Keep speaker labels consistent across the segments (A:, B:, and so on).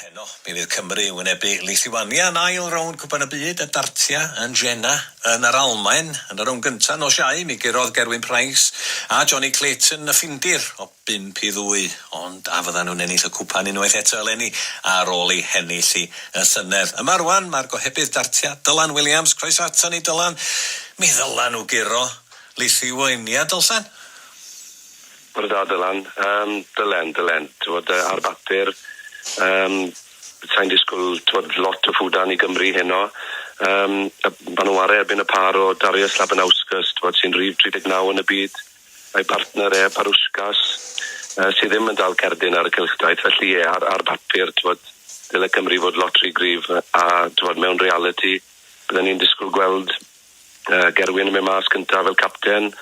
A: Heno, mi fydd Cymru yn wynebu Lithuania yn ail rownd Cwpan y Byd y dartia yn Jena yn yr Almaen yn y rownd gynta nos Iau mi gurodd Gerwyn Price a Johnny Clayton y ffindir o 5-2 ond a fyddan nhw'n ennill y cwpan unwaith eto eleni ar ôl i hennill i y llynedd. Yma rwan mae'r gohebydd dartia Dylan Williams, croeso ato ni Dylan, mi ddylan nhw guro Lithuania Dylsan?
B: Bore da Dylan, Dylan, tywod ar bapur sa'n disgwyl tywod lot o ffwdan i Gymru heno ma' nhw ar erbyn y par o Darius Labanauskas tywod sy'n rhif 39 yn y byd a'i partner Parwskas sydd ddim yn dal cerdyn ar y cylchdaith felly ar bapur tywod dyle Cymru fod lot rhy gryf a tywod mewn reality byddwn ni'n disgwyl gweld Gerwyn yn mynd mas cyntaf fel capten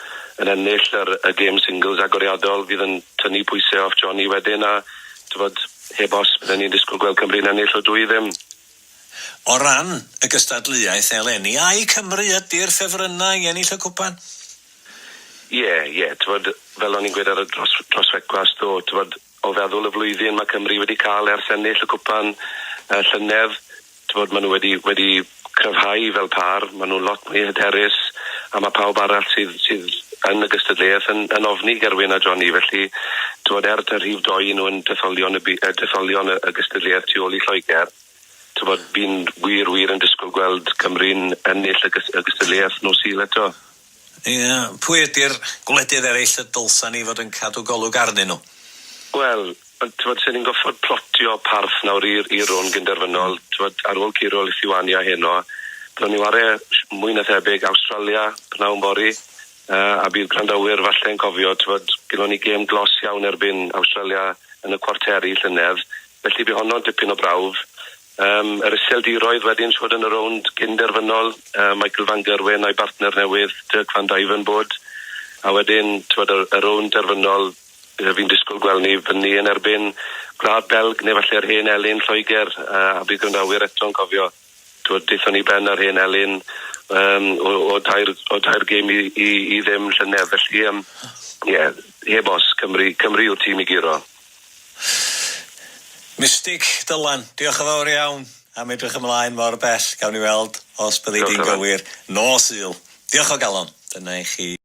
B: yn ennill y game singles agoriadol fydd yn tynnu pwysau off Johnny wedyn a tywod heb os byddwn ni'n disgwyl gweld Cymru'n ennill o dwy ddim.
A: O ran y gystadleuaeth eleni, ai Cymru ydy'r ffefrynnau i ennill y cwpan?
B: Ie, tywod fel o'n i'n gweud ar y drosfecwast tywod o feddwl y flwyddyn mae Cymru wedi cael ers ennill y cwpan llynedd, tywod maen nhw wedi cryfhau fel par, maen nhw'n lot mwy hyderus a mae pawb arall sydd yn y gystadleuaeth yn ofni Gerwyn a Johnny felly tywod yr rhif 2 nhw yn detholion y gystadleuaeth tu ôl i Lloegr tywod fi'n wir yn disgwyl gweld Cymru'n ennill y gystadleuaeth nos Sul eto.
A: Ie, pwy ydy'r gwledydd eraill y dylsan ni fod yn cadw golwg arnyn nhw?
B: Wel, tywod sy'n ni'n goffod plotio parth nawr i'r rownd gynderfynol tywod ar ôl curo Lithuania heno byddwn ni ware mwy na thebyg Awstralia pnawn bori a bydd gwrandawyr falle'n cofio tywod gynnon ni gêm glos iawn erbyn Awstralia yn y cwarteri llynedd felly bydd honno'n dipyn o brawf yr iseldiroedd wedyn siwod yn y rownd gynderfynol Michael van Gerwen a'i partner newydd Dirk van Dijvenbode a wedyn tywod y rownd derfynol fi'n disgwyl gweld ni fyny yn erbyn Gwlad Belg neu falle'r hen Elin Lloegr a bydd gwrandawyr eto'n cofio tywod deithon ni ben ar hen Elin o dair gêm i ddim llynedd felly heb os Cymru yw'r tîm i guro.
A: Mystig Dylan, diolch yn fawr iawn am edrych ymlaen mor bell gawn ni weld os byddi di'n gywir nos Sul. Diolch o galon, dyna i chi.